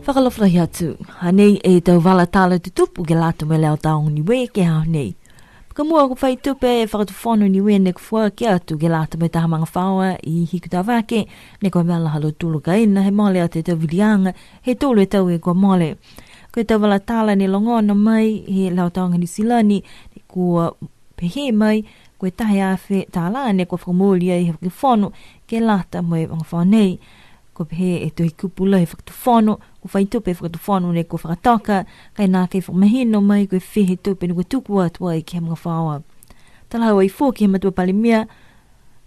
Whakaloflahi atu, hanei e tau wala tala te tupu ke lato me leo taonga Niue ke hao nei. Kamua ko whai tupe e whakatuwhanu Niuean ne kufua ke atu ke lato me taha manga whaua I hiku tawake ne kua mela halo tulu ka ina he mole a te tau vilianga he tulu e tau e kua mole. Koe tau wala tala ne longona mai he leo taonga ni silani ne kua pehe mai koe tahi awhi tala ne kua whakamuli ai he whakawhanu ke lata moe manga whao nei. Ko pehe e tohi kupula he whakatuwhanu, ko whai tupe e whakatuwhanu ne ko whakataka, kai nā kei whakamahino mai koe whihe tupe ne ko tuku atua I ke mga whaua. Talahau ai fōki he matua palimia,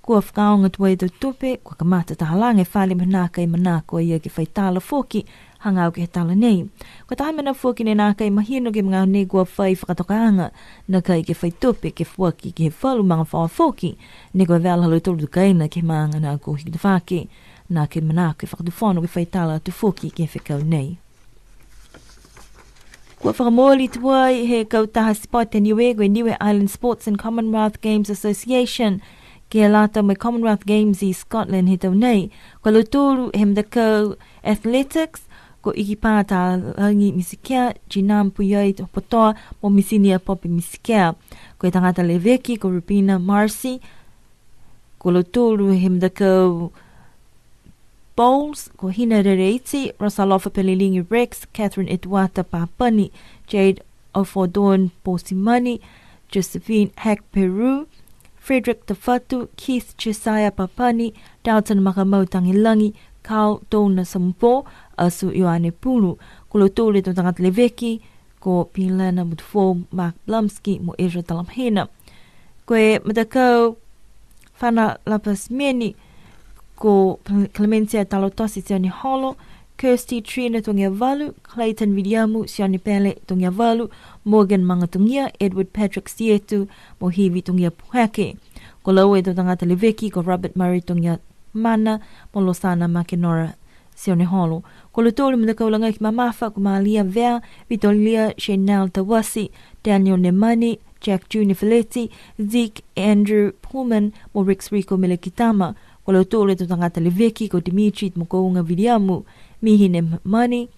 kua whakaonga tua I tau tupe, kua kamata tahalange whale manaka I manako ia ke whai tala fōki, hanga au ke he tala nei. Ko taha mana fōki ne nā kai mahino ke mga ne kua whai whakatokaanga, na kai ke whai tupe ke whaki ke he whalu mga whaua fōki, ne kua vēl halo tolu tukaina ke maanga nā ko hiki te whake. Nā ke manako e whakatuwhanu ke whaitala atu whoki ke whikau nei. Kua whakamōli tuai he kautaha spot e Niue koe Niue Island Sports and Commonwealth Games Association ke lata mai Commonwealth Games I Scotland he tau nei. Kua loturu he mdakau athletics ko iki pāta langi misikea jinam puyai potoa mo misinia popi misikea. Koe tangata leveki ko Rupina Marcy. Kua loturu he mdakau Bowls, ko Hina Rereiti, Rosalofa Pelilingi Rex, Catherine Edwata Papani, Jade Ofodon Posimani, Josephine Hack Peru, Frederick Tafatu, Keith Josiah Papani, Dalton Makamau Tangilangi, Carl Dona Sampo, Asu Ioane Pulu, Kulotole to Tangat Leveki, ko Pilana Mutfo Mark Blumski, mo Ezra Talamhena. Koe Madakau Fana Lapasmeni, ko Clemencia Talotosi Sioni Holo, Kirsty Trina Tungia Valu, Clayton Vidiamu Sioni Pele Tungia Valu, Morgan Mangatungia, Edward Patrick Sietu, Mohivi Tungia Puhake, ko Laue to Tangata Leveki, ko Robert Murray Tungia Mana, Molosana Makinora Sioni Holo, ko Lutolu Mdakaulanga Mamafa, ko Malia Vea, Vitolia Chanel Tawasi, Daniel Nemani, Jack Junior Feletti, Zeke Andrew Pullman, mo Rix Rico Milekitama, ko Lotole to Tangata Leveki, ko Dimitri Mokounga Vidiamu, Mihine Mani,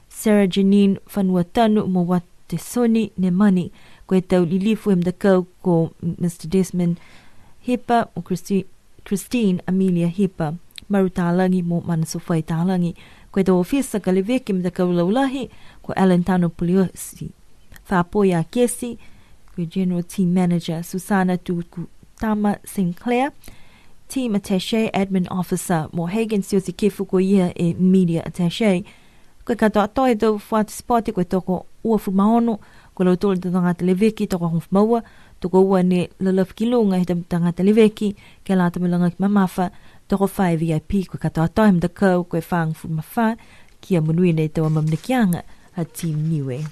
Sarah Janine Fanuatanu, mo Wate Soni Nemani, ko tau lilifu mdakau ko Mr. Desmond Hipa, o Christine Amelia Hipa, Maru Talangi mo Manasufai Talangi, ko tau ofisa ka Leveki mdakau laulahi, ko Alan Tano Puliosi, Fapoya Kesi, ko General Team Manager Susana Tukutama Sinclair, Team Attaché Admin Officer mo Hagen Siosi Kefu ko ia e Media Attaché. Koe katoa toi tau whāti spoti koe toko ua fumaono, koe lau tōle tau tangata leveki toko hong fumaua, toko ua ne lalaf kilunga he tangata leveki, ke lata milanga ki mamafa, toko whai VIP koe katoa toi mdakau koe whaang fumawha, kia munui nei tau amamnikianga a Team Niue.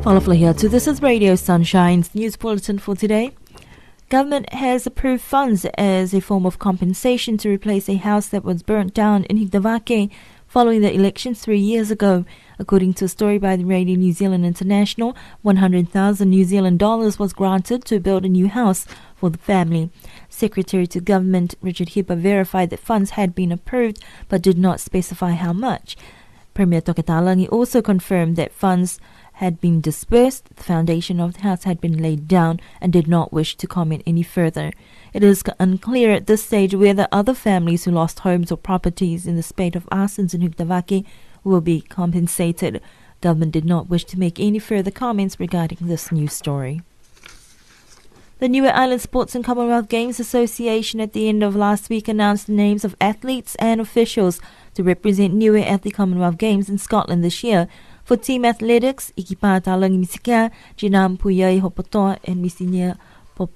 Falaflahiatu, this is Radio Sunshine's news bulletin for today. Government has approved funds as a form of compensation to replace a house that was burnt down in Higdavake following the elections 3 years ago. According to a story by the Radio New Zealand International, 100,000 New Zealand dollars was granted to build a new house for the family. Secretary to Government Richard Hipa verified that funds had been approved but did not specify how much. Premier Tokatalangi also confirmed that funds had been dispersed, the foundation of the house had been laid down, and did not wish to comment any further. It is unclear at this stage whether other families who lost homes or properties in the spate of arsons in Higdavake will be compensated. Government did not wish to make any further comments regarding this news story. The Niue Island Sports and Commonwealth Games Association at the end of last week announced the names of athletes and officials to represent Niue at the Commonwealth Games in Scotland this year. For team athletics, Ikipa Talangi Misika, Jinam Puyai Hopotoa and Misinia Pope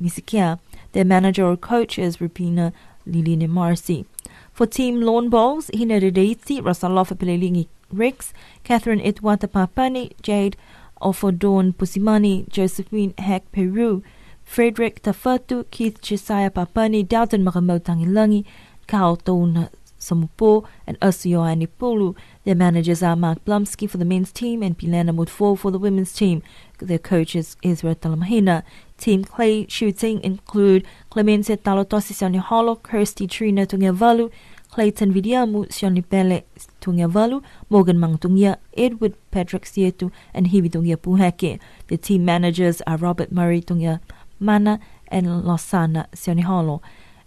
Misika. Their manager or coach is Rupina Liline Marcy. For team lawn bowls, Hina Redeiti, Rosalofa Pelelingi Rex, Catherine Edwata Papani, Jade Ofodon Pusimani, Josephine Hack Peru, Frederick Tafatu, Keith Josiah Papani, Dalton Makamau Tangilangi, Carl Dona Somupo and Osioani Pulu. Their managers are Mark Blumsky for the men's team and Pilana Mutfo for the women's team. Their coach is Ezra Talamahina. Team clay shooting include Clemente Talotosi Sianiholo, Kirsty Trina Tungiavalu, Clayton Vidiamu Sionipele Tungiavalu, Morgan Mangtungia, Edward Patrick Sietu, and Hivi Tungia Puhake. The team managers are Robert Murray Tungia Mana and Losana Sioniholo.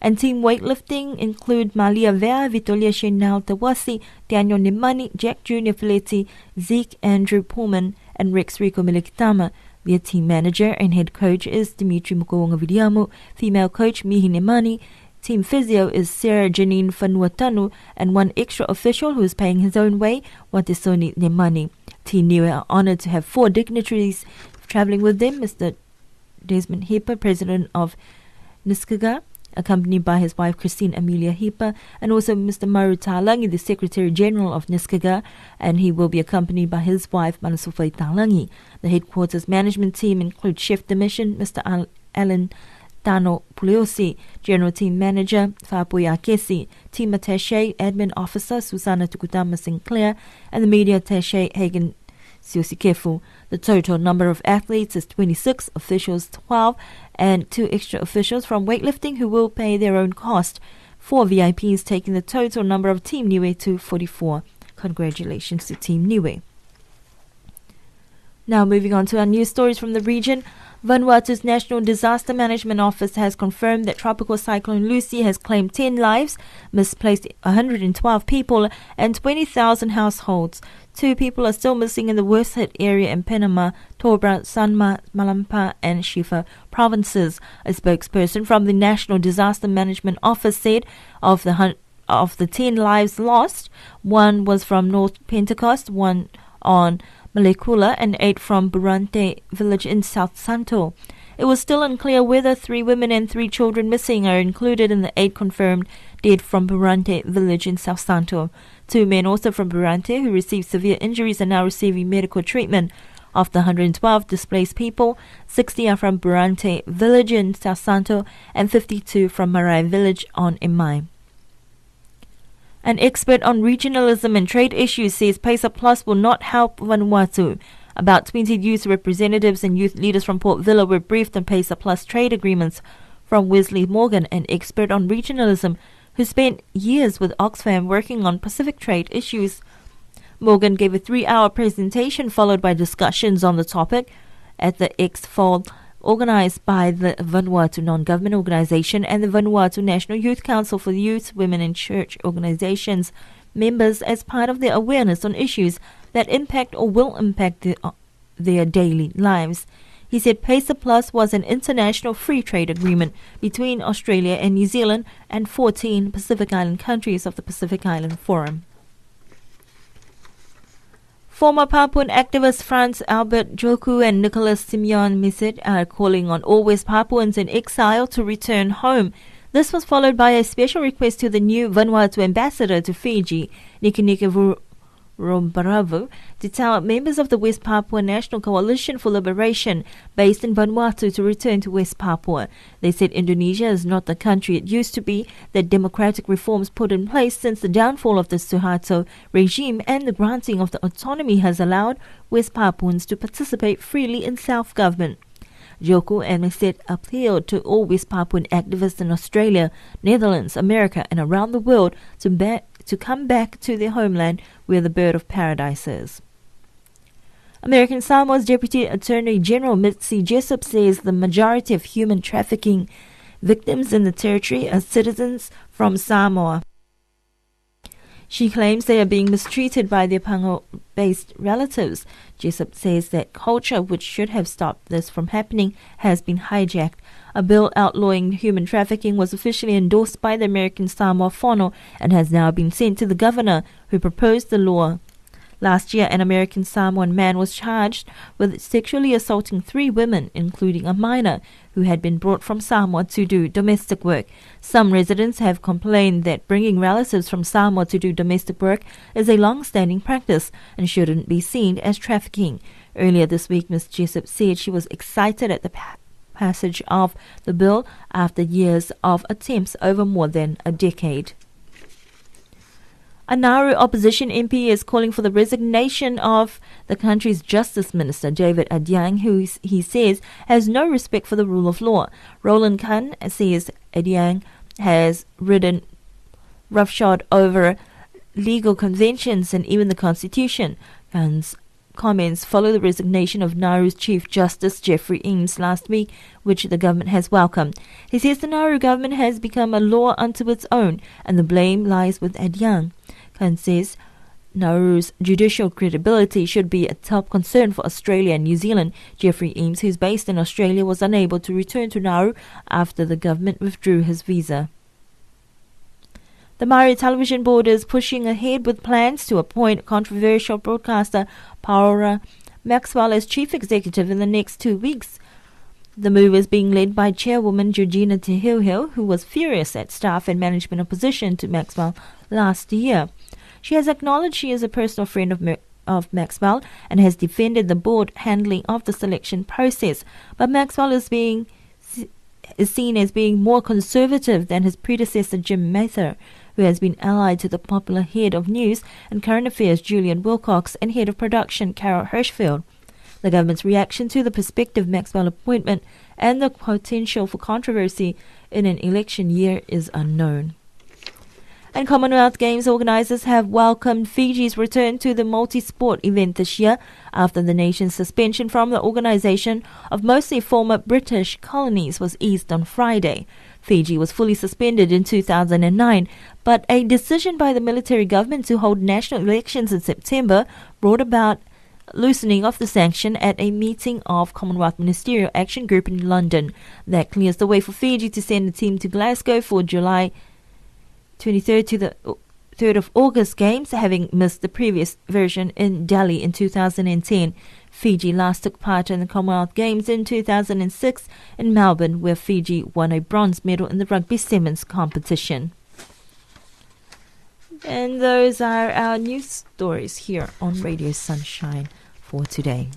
And team weightlifting include Malia Vea, Vitolia Shenal Tawasi, Daniel Nimani, Jack Jr. Filetti, Zeke Andrew Pullman, and Rex Rico Milikitama. Their team manager and head coach is Dimitri Mukoonga Vidiamu, female coach Mihi Nimani, team physio is Sarah Janine Fanuatanu, and one extra official who is paying his own way, Watisoni Nimani. Team Niuean are honoured to have 4 dignitaries travelling with them, Mr. Desmond Hepa, president of Niskaga, accompanied by his wife Christine Amelia Hepa, and also Mr. Maru Talangi, the Secretary General of Niskaga, and he will be accompanied by his wife Manasufai Talangi. The headquarters management team includes Chef de Mission, Mr. Alan Tano Puliosi, General Team Manager Fapuya Kesi, Team Attaché Admin Officer Susana Tukutama Sinclair, and the Media Attaché Hagen Siosikefu. The total number of athletes is 26, officials 12, and 2 extra officials from weightlifting who will pay their own cost. 4 VIPs, taking the total number of Team Niue to 44. Congratulations to Team Niue. Now moving on to our news stories from the region. Vanuatu's National Disaster Management Office has confirmed that Tropical Cyclone Lucy has claimed 10 lives, misplaced 112 people, and 20,000 households. 2 people are still missing in the worst-hit area in Penama, Tobra, Sanma, Malampa, and Shifa provinces. A spokesperson from the National Disaster Management Office said of the 10 lives lost, 1 was from North Pentecost, 1 on Malekula, and 8 from Burante village in South Santo. It was still unclear whether 3 women and 3 children missing are included in the 8 confirmed dead from Burante village in South Santo. 2 men also from Burante who received severe injuries are now receiving medical treatment. Of the 112 displaced people, 60 are from Burante village in South Santo and 52 from Marai village on Imai. An expert on regionalism and trade issues says PESA Plus will not help Vanuatu. About 20 youth representatives and youth leaders from Port Vila were briefed on PESA Plus trade agreements from Wesley Morgan, an expert on regionalism who spent years with Oxfam working on Pacific trade issues. Morgan gave a 3-hour presentation followed by discussions on the topic at the Expo organized by the Vanuatu Non-Government Organization and the Vanuatu National Youth Council for Youth, Women and Church Organizations members as part of their awareness on issues that impact or will impact their daily lives. He said PESA Plus was an international free trade agreement between Australia and New Zealand and 14 Pacific Island countries of the Pacific Island Forum. Former Papuan activists Franz Albert Joku and Nicholas Simeon Misit are calling on all West Papuans in exile to return home. This was followed by a special request to the new Vanuatu ambassador to Fiji, Nikinika Rombaravu, to tell members of the West Papua National Coalition for Liberation based in Vanuatu to return to West Papua. They said Indonesia is not the country it used to be, that democratic reforms put in place since the downfall of the Suharto regime and the granting of the autonomy has allowed West Papuans to participate freely in self-government. Joko and Miset appealed to all West Papuan activists in Australia, Netherlands, America and around the world to come back to their homeland where the bird of paradise is. American Samoa's Deputy Attorney General Mitzi Jessup says the majority of human trafficking victims in the territory are citizens from Samoa. She claims they are being mistreated by their Pango-based relatives. Jessup says that culture which should have stopped this from happening has been hijacked. A bill outlawing human trafficking was officially endorsed by the American Samoa Whānau and has now been sent to the governor who proposed the law. Last year, an American Samoan man was charged with sexually assaulting 3 women, including a minor, who had been brought from Samoa to do domestic work. Some residents have complained that bringing relatives from Samoa to do domestic work is a long-standing practice and shouldn't be seen as trafficking. Earlier this week, Ms. Jessup said she was excited at the passage of the bill after years of attempts over more than a decade. A Nauru opposition MP is calling for the resignation of the country's Justice Minister, David Adyang, who he says has no respect for the rule of law. Roland Khan says Adyang has ridden roughshod over legal conventions and even the Constitution. Khan's comments follow the resignation of Nauru's Chief Justice Geoffrey Eames last week, which the government has welcomed. He says the Nauru government has become a law unto its own, and the blame lies with Adyang. Khan says Nauru's judicial credibility should be a top concern for Australia and New Zealand. Geoffrey Eames, who's based in Australia, was unable to return to Nauru after the government withdrew his visa. The Maori Television Board is pushing ahead with plans to appoint controversial broadcaster Paora Maxwell as chief executive in the next 2 weeks. The move is being led by chairwoman Georgina Te Hiuhiu, who was furious at staff and management opposition to Maxwell last year. She has acknowledged she is a personal friend of Maxwell and has defended the board handling of the selection process, but Maxwell is seen as being more conservative than his predecessor Jim Mather, who has been allied to the popular head of news and current affairs Julian Wilcox and head of production Carol Hirschfeld. The government's reaction to the prospective Maxwell appointment and the potential for controversy in an election year is unknown. And Commonwealth Games organisers have welcomed Fiji's return to the multi-sport event this year after the nation's suspension from the organisation of mostly former British colonies was eased on Friday. Fiji was fully suspended in 2009, but a decision by the military government to hold national elections in September brought about loosening of the sanction at a meeting of Commonwealth Ministerial Action Group in London. That clears the way for Fiji to send a team to Glasgow for July 23rd to the 3rd of August Games, having missed the previous version in Delhi in 2010. Fiji last took part in the Commonwealth Games in 2006 in Melbourne, where Fiji won a bronze medal in the rugby sevens competition. And those are our news stories here on Radio Sunshine for today.